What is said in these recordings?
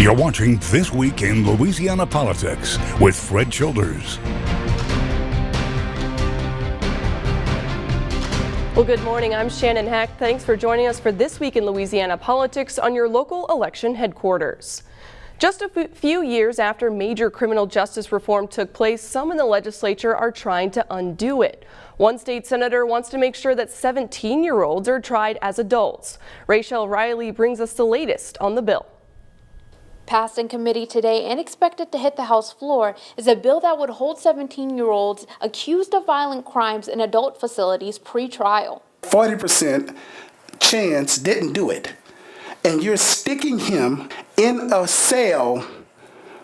You're watching This Week in Louisiana Politics with Fred Childers. Well, good morning. I'm Shannon Heck. Thanks for joining us for This Week in Louisiana Politics on your local election headquarters. Just a few years after major criminal justice reform took place, some in the legislature are trying to undo it. One state senator wants to make sure that 17-year-olds are tried as adults. Rachel Riley brings us the latest on the bill. Passed in committee today and expected to hit the House floor is a bill that would hold 17-year-olds accused of violent crimes in adult facilities pre-trial. 40% chance didn't do it, and you're sticking him in a cell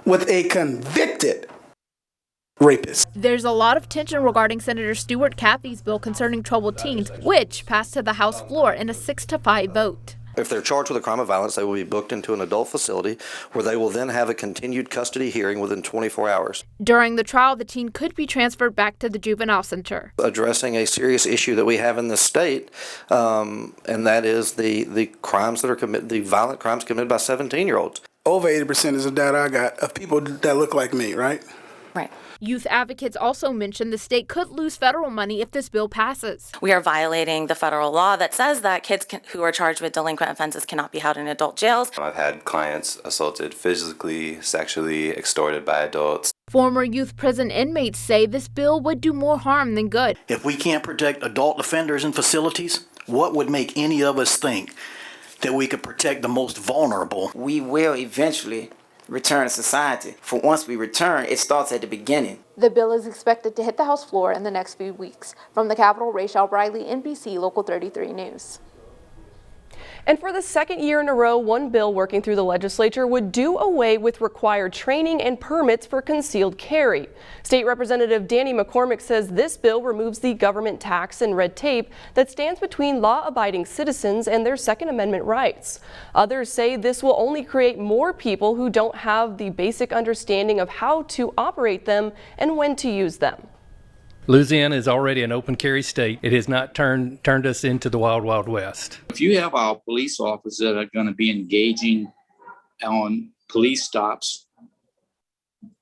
with a convicted rapist. There's a lot of tension regarding Senator Stuart Cathy's bill concerning troubled teens, which passed to the House floor in a 6-5 vote. If they're charged with a crime of violence, they will be booked into an adult facility where they will then have a continued custody hearing within 24 hours. During the trial, the teen could be transferred back to the juvenile center. Addressing a serious issue that we have in the state, and that is the crimes that are committed, the violent crimes committed by 17-year-olds. Over 80% is the data I got of people that look like me, right? Right. Youth advocates also mentioned the state could lose federal money if this bill passes. We are violating the federal law that says that kids who are charged with delinquent offenses cannot be held in adult jails. I've had clients assaulted physically, sexually, extorted by adults. Former youth prison inmates say this bill would do more harm than good. If we can't protect adult offenders in facilities, what would make any of us think that we could protect the most vulnerable? We will eventually return to society. For once we return, it starts at the beginning. The bill is expected to hit the House floor in the next few weeks. From the Capitol, Rachel Riley, NBC Local 33 News. And for the second year in a row, one bill working through the legislature would do away with required training and permits for concealed carry. State Representative Danny McCormick says this bill removes the government tax and red tape that stands between law-abiding citizens and their Second Amendment rights. Others say this will only create more people who don't have the basic understanding of how to operate them and when to use them. Louisiana is already an open carry state. It has not turned us into the wild, wild west. If you have our police officers that are going to be engaging on police stops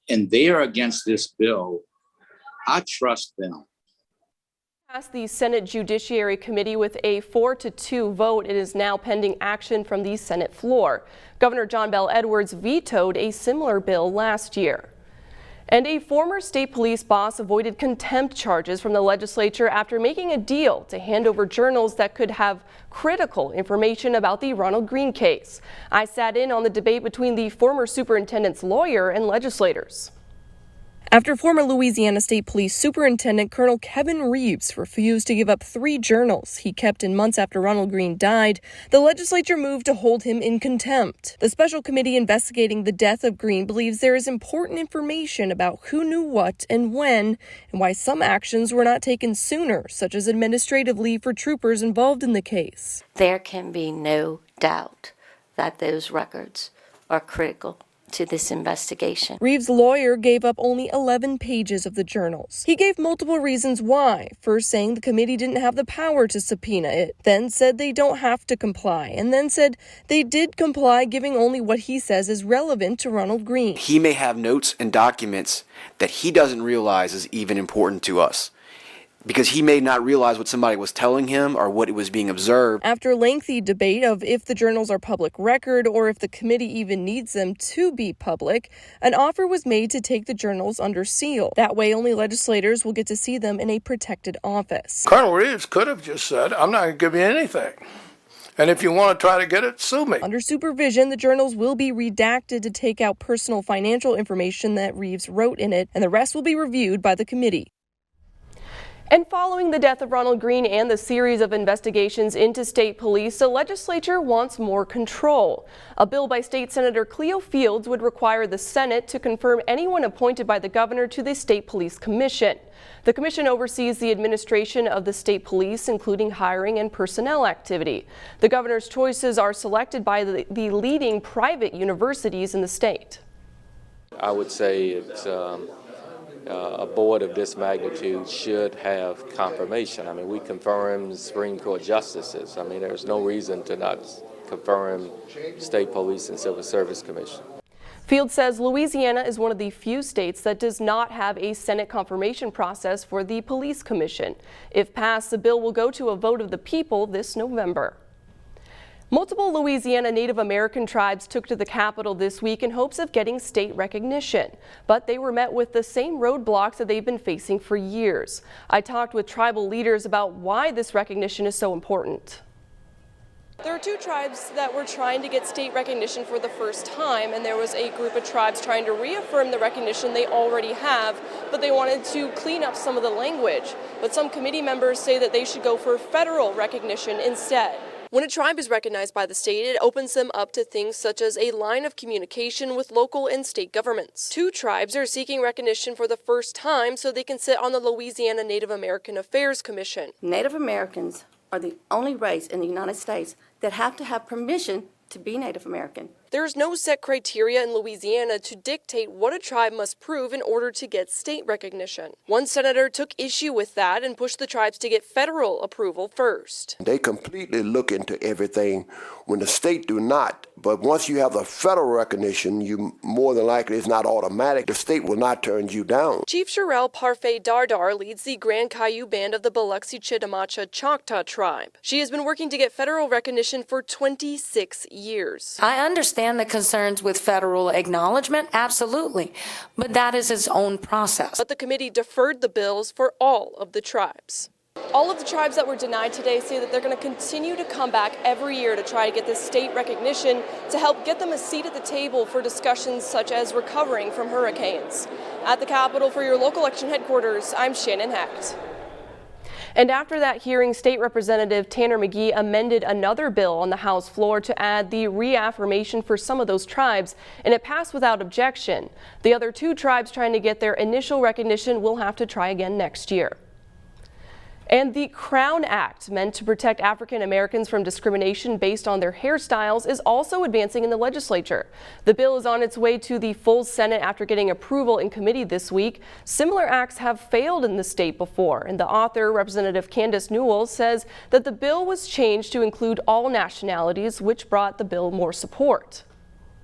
and they are against this bill, I trust them. Passed the Senate Judiciary Committee with a 4-2 vote. It is now pending action from the Senate floor. Governor John Bel Edwards vetoed a similar bill last year. And a former state police boss avoided contempt charges from the legislature after making a deal to hand over journals that could have critical information about the Ronald Greene case. I sat in on the debate between the former superintendent's lawyer and legislators. After former Louisiana State Police Superintendent Colonel Kevin Reeves refused to give up 3 journals he kept in months after Ronald Greene died, the legislature moved to hold him in contempt. The special committee investigating the death of Greene believes there is important information about who knew what and when, and why some actions were not taken sooner, such as administrative leave for troopers involved in the case. There can be no doubt that those records are critical to this investigation. Reeves' lawyer gave up only 11 pages of the journals. He gave multiple reasons why, first saying the committee didn't have the power to subpoena it, then said they don't have to comply, and then said they did comply, giving only what he says is relevant to Ronald Greene. He may have notes and documents that he doesn't realize is even important to us, because he may not realize what somebody was telling him or what was being observed. After lengthy debate of if the journals are public record or if the committee even needs them to be public, an offer was made to take the journals under seal. That way, only legislators will get to see them in a protected office. Colonel Reeves could have just said, I'm not going to give you anything. And if you want to try to get it, sue me. Under supervision, the journals will be redacted to take out personal financial information that Reeves wrote in it, and the rest will be reviewed by the committee. And following the death of Ronald Greene and the series of investigations into state police, the legislature wants more control. A bill by State Senator Cleo Fields would require the Senate to confirm anyone appointed by the governor to the State Police Commission. The commission oversees the administration of the state police, including hiring and personnel activity. The governor's choices are selected by the leading private universities in the state. I would say it's a board of this magnitude should have confirmation. I mean, we confirm Supreme Court justices. I mean, there's no reason to not confirm State Police and Civil Service Commission. Field says Louisiana is one of the few states that does not have a Senate confirmation process for the police commission. If passed, the bill will go to a vote of the people this November. Multiple Louisiana Native American tribes took to the Capitol this week in hopes of getting state recognition, but they were met with the same roadblocks that they've been facing for years. I talked with tribal leaders about why this recognition is so important. There are two tribes that were trying to get state recognition for the first time, and there was a group of tribes trying to reaffirm the recognition they already have, but they wanted to clean up some of the language. But some committee members say that they should go for federal recognition instead. When a tribe is recognized by the state, it opens them up to things such as a line of communication with local and state governments. Two tribes are seeking recognition for the first time so they can sit on the Louisiana Native American Affairs Commission. Native Americans are the only race in the United States that have to have permission to be Native American. There's no set criteria in Louisiana to dictate what a tribe must prove in order to get state recognition. One senator took issue with that and pushed the tribes to get federal approval first. They completely look into everything when the state do not. But once you have the federal recognition, you more than likely, it's not automatic. The state will not turn you down. Chief Sherelle Parfait Dardar leads the Grand Caillou Band of the Biloxi Chitimacha Choctaw tribe. She has been working to get federal recognition for 26 years. I understand the concerns with federal acknowledgement, absolutely, but that is its own process. But the committee deferred the bills for all of the tribes. All of the tribes that were denied today say that they're going to continue to come back every year to try to get this state recognition to help get them a seat at the table for discussions such as recovering from hurricanes. At the Capitol for your local election headquarters, I'm Shannon Hecht. And after that hearing, State Representative Tanner McGee amended another bill on the House floor to add the reaffirmation for some of those tribes, and it passed without objection. The other two tribes trying to get their initial recognition will have to try again next year. And the Crown Act, meant to protect African Americans from discrimination based on their hairstyles, is also advancing in the legislature. The bill is on its way to the full Senate after getting approval in committee this week. Similar acts have failed in the state before, and the author, Representative Candace Newell, says that the bill was changed to include all nationalities, which brought the bill more support.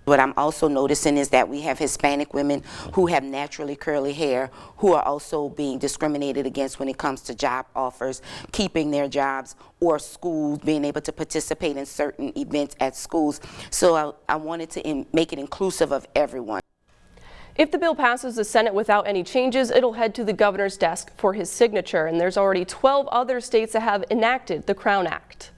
What I'm also noticing is that we have Hispanic women who have naturally curly hair who are also being discriminated against when it comes to job offers, keeping their jobs, or schools being able to participate in certain events at schools. So I wanted to make it inclusive of everyone. If the bill passes the Senate without any changes, it'll head to the governor's desk for his signature, and there's already 12 other states that have enacted the Crown Act.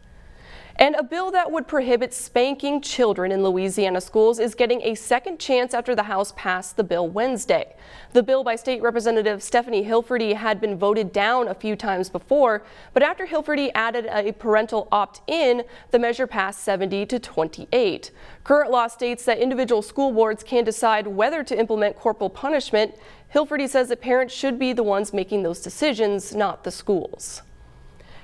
And a bill that would prohibit spanking children in Louisiana schools is getting a second chance after the House passed the bill Wednesday. The bill by State Representative Stephanie Hilferty had been voted down a few times before, but after Hilferty added a parental opt-in, the measure passed 70 to 28. Current law states that individual school boards can decide whether to implement corporal punishment. Hilferty says that parents should be the ones making those decisions, not the schools.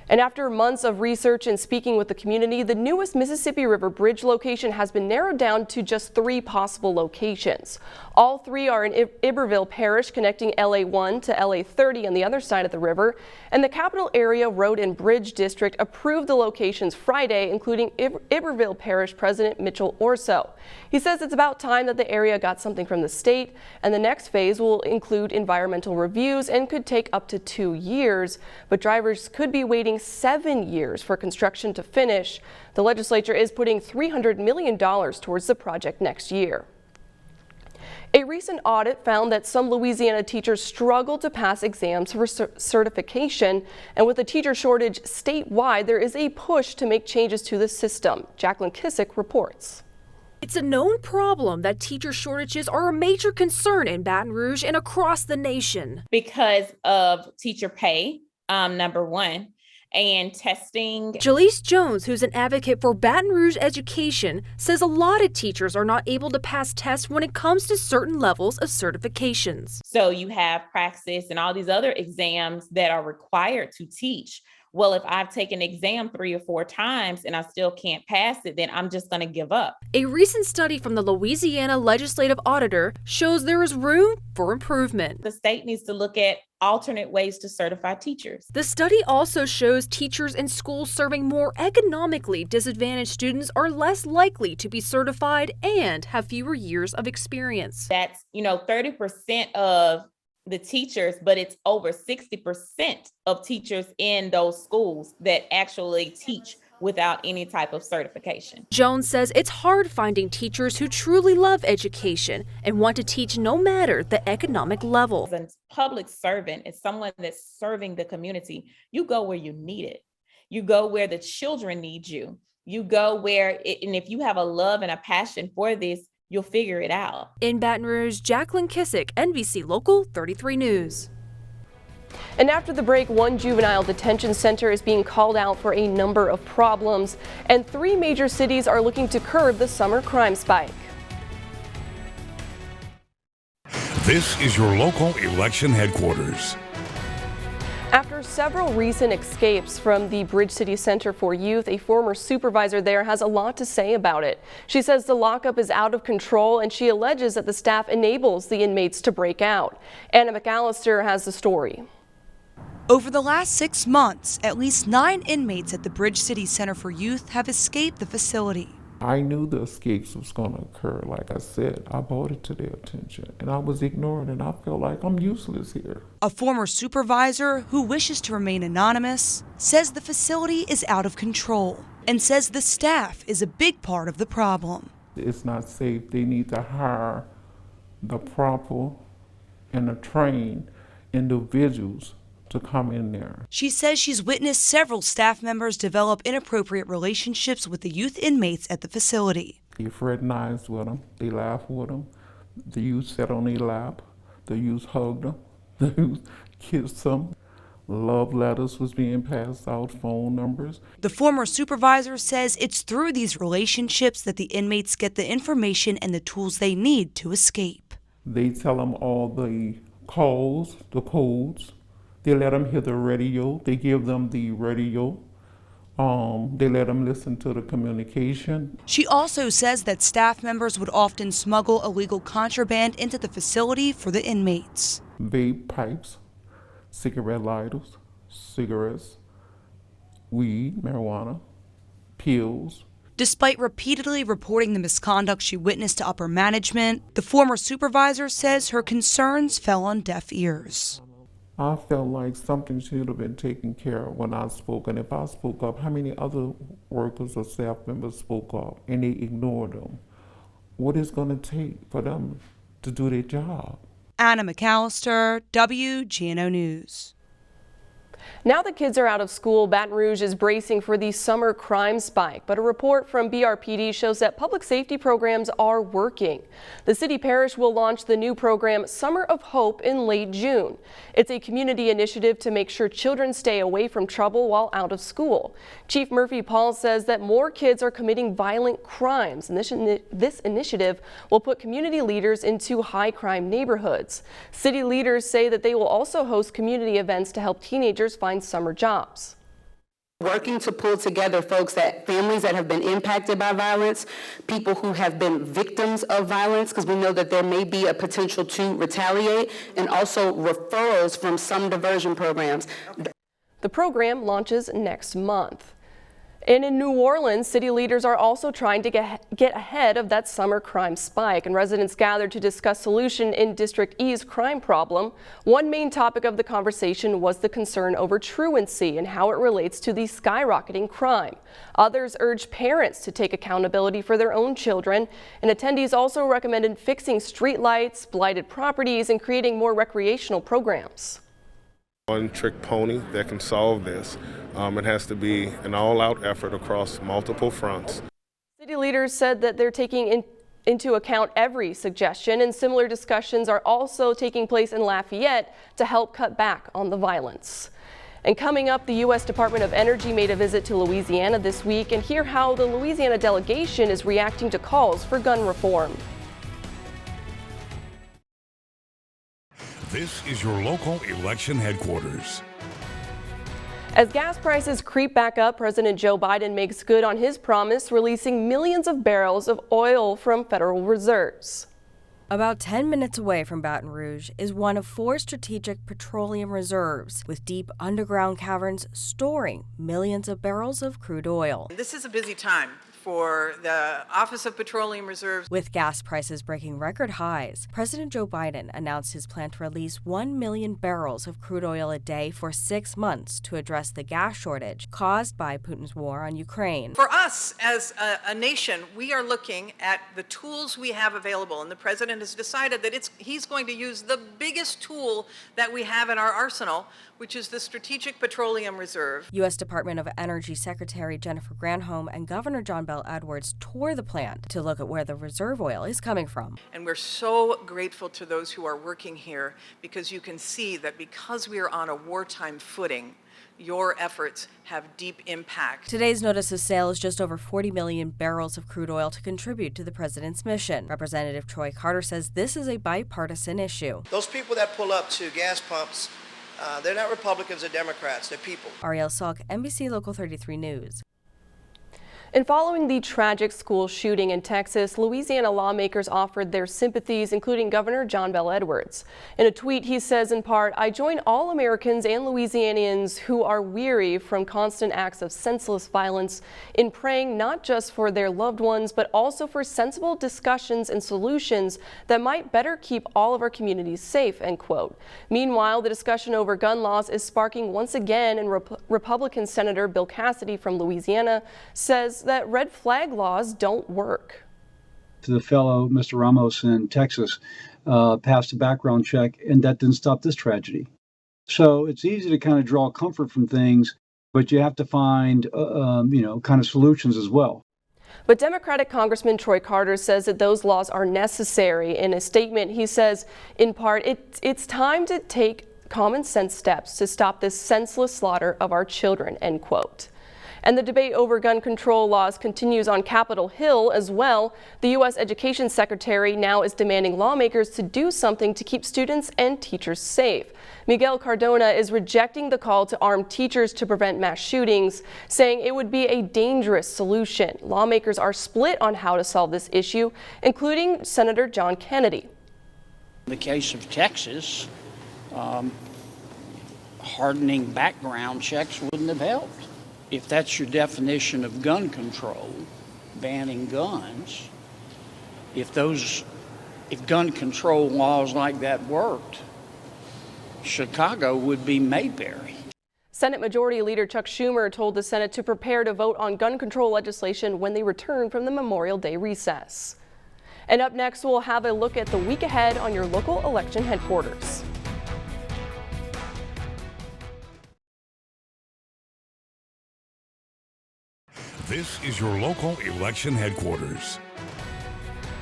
And after months of research and speaking with the community, the newest Mississippi River Bridge location has been narrowed down to just 3 possible locations. All 3 are in Iberville Parish, connecting LA1 to LA30 on the other side of the river. And the Capital Area Road and Bridge District approved the locations Friday, including Iberville Parish President Mitchell Orso. He says it's about time that the area got something from the state, and the next phase will include environmental reviews and could take up to 2 years. But drivers could be waiting 7 years for construction to finish. The legislature is putting $300 million towards the project next year. A recent audit found that some Louisiana teachers struggle to pass exams for certification, and with a teacher shortage statewide, there is a push to make changes to the system. Jacqueline Kissick reports. It's a known problem that teacher shortages are a major concern in Baton Rouge and across the nation. Because of teacher pay, number one, and testing. Jaleese Jones, who's an advocate for Baton Rouge education, says a lot of teachers are not able to pass tests when it comes to certain levels of certifications. So you have praxis and all these other exams that are required to teach, well, if I've taken an exam 3 or 4 times and I still can't pass it, then I'm just going to give up. A recent study from the Louisiana Legislative Auditor shows there is room for improvement. The state needs to look at alternate ways to certify teachers. The study also shows teachers in schools serving more economically disadvantaged students are less likely to be certified and have fewer years of experience. That's, 30% of the teachers, but it's over 60% of teachers in those schools that actually teach without any type of certification. Jones says it's hard finding teachers who truly love education and want to teach no matter the economic level. As a public servant is someone that's serving the community. You go where you need it. You go where the children need you. You go where, and if you have a love and a passion for this, you'll figure it out. In Baton Rouge, Jacqueline Kissick, NBC Local 33 News. And after the break, one juvenile detention center is being called out for a number of problems, and 3 major cities are looking to curb the summer crime spike. This is your local election headquarters. After several recent escapes from the Bridge City Center for Youth, a former supervisor there has a lot to say about it. She says the lockup is out of control, and she alleges that the staff enables the inmates to break out. Anna McAllister has the story. Over the last 6 months, at least 9 inmates at the Bridge City Center for Youth have escaped the facility. I knew the escapes was going to occur. Like I said, I brought it to their attention, and I was ignored, and I felt like I'm useless here. A former supervisor who wishes to remain anonymous says the facility is out of control and says the staff is a big part of the problem. It's not safe. They need to hire the proper and the trained individuals to come in there. She says she's witnessed several staff members develop inappropriate relationships with the youth inmates at the facility. They fraternize with them, they laugh with them, the youth sat on their lap, the youth hugged them, the youth kissed them. Love letters was being passed out, phone numbers. The former supervisor says it's through these relationships that the inmates get the information and the tools they need to escape. They tell them all the calls, the codes. They let them hear the radio. They give them the radio. They let them listen to the communication. She also says that staff members would often smuggle illegal contraband into the facility for the inmates. Vape pipes, cigarette lighters, cigarettes, weed, marijuana, pills. Despite repeatedly reporting the misconduct she witnessed to upper management, the former supervisor says her concerns fell on deaf ears. I felt like something should have been taken care of when I spoke. And if I spoke up, how many other workers or staff members spoke up and they ignored them? What is going to take for them to do their job? Anna McAllister, WGNO News. Now that kids are out of school, Baton Rouge is bracing for the summer crime spike, but a report from BRPD shows that public safety programs are working. The city parish will launch the new program Summer of Hope in late June. It's a community initiative to make sure children stay away from trouble while out of school. Chief Murphy Paul says that more kids are committing violent crimes, and this initiative will put community leaders into high crime neighborhoods. City leaders say that they will also host community events to help teenagers find summer jobs. Working to pull together families that have been impacted by violence, people who have been victims of violence, because we know that there may be a potential to retaliate, and also referrals from some diversion programs. The program launches next month. And in New Orleans, city leaders are also trying to get ahead of that summer crime spike, and residents gathered to discuss solution in District E's crime problem. One main topic of the conversation was the concern over truancy and how it relates to the skyrocketing crime. Others urged parents to take accountability for their own children, and attendees also recommended fixing streetlights, blighted properties, and creating more recreational programs. One trick pony that can solve this. It has to be an all-out effort across multiple fronts. City leaders said that they're taking into account every suggestion, and similar discussions are also taking place in Lafayette to help cut back on the violence. And coming up, the U.S. Department of Energy made a visit to Louisiana this week, and hear how the Louisiana delegation is reacting to calls for gun reform. This is your local election headquarters. As gas prices creep back up, President Joe Biden makes good on his promise, releasing millions of barrels of oil from federal reserves. About 10 minutes away from Baton Rouge is one of 4 strategic petroleum reserves, with deep underground caverns storing millions of barrels of crude oil. This is a busy time for the Office of Petroleum Reserves. With gas prices breaking record highs, President Joe Biden announced his plan to release 1 million barrels of crude oil a day for 6 months to address the gas shortage caused by Putin's war on Ukraine. For us as a nation, we are looking at the tools we have available, and the president has decided that he's going to use the biggest tool that we have in our arsenal, which is the Strategic Petroleum Reserve. U.S. Department of Energy Secretary Jennifer Granholm and Governor John Bell Edwards toured the plant to look at where the reserve oil is coming from. And we're so grateful to those who are working here, because you can see that because we are on a wartime footing, your efforts have deep impact. Today's notice of sale is just over 40 million barrels of crude oil to contribute to the president's mission. Representative Troy Carter says this is a bipartisan issue. Those people that pull up to gas pumps, they're not Republicans or Democrats, they're people. Ariel Salk, NBC Local 33 News. And following the tragic school shooting in Texas, Louisiana lawmakers offered their sympathies, including Governor John Bell Edwards. In a tweet, he says in part, "I join all Americans and Louisianians who are weary from constant acts of senseless violence in praying not just for their loved ones, but also for sensible discussions and solutions that might better keep all of our communities safe," end quote. Meanwhile, the discussion over gun laws is sparking once again, and Republican Senator Bill Cassidy from Louisiana says that red flag laws don't work. The fellow, Mr. Ramos in Texas, passed a background check, and that didn't stop this tragedy. So it's easy to kind of draw comfort from things, but you have to find, kind of solutions as well. But Democratic Congressman Troy Carter says that those laws are necessary. In a statement, he says, in part, it's time to take common sense steps to stop this senseless slaughter of our children, end quote. And the debate over gun control laws continues on Capitol Hill as well. The U.S. Education Secretary now is demanding lawmakers to do something to keep students and teachers safe. Miguel Cardona is rejecting the call to arm teachers to prevent mass shootings, saying it would be a dangerous solution. Lawmakers are split on how to solve this issue, including Senator John Kennedy. In the case of Texas, hardening background checks wouldn't have helped. If that's your definition of gun control, banning guns, if gun control laws like that worked, Chicago would be Mayberry. Senate Majority Leader Chuck Schumer told the Senate to prepare to vote on gun control legislation when they return from the Memorial Day recess. And up next, we'll have a look at the week ahead on your local election headquarters. This is your local election headquarters.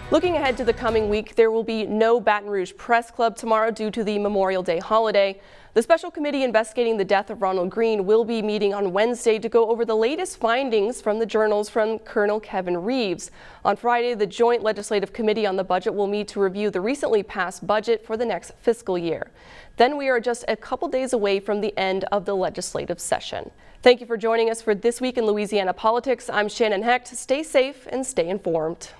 Looking ahead to the coming week, there will be no Baton Rouge Press Club tomorrow due to the Memorial Day holiday. The special committee investigating the death of Ronald Greene will be meeting on Wednesday to go over the latest findings from the journals from Colonel Kevin Reeves. On Friday, the Joint Legislative Committee on the Budget will meet to review the recently passed budget for the next fiscal year. Then we are just a couple days away from the end of the legislative session. Thank you for joining us for This Week in Louisiana Politics. I'm Shannon Hecht. Stay safe and stay informed.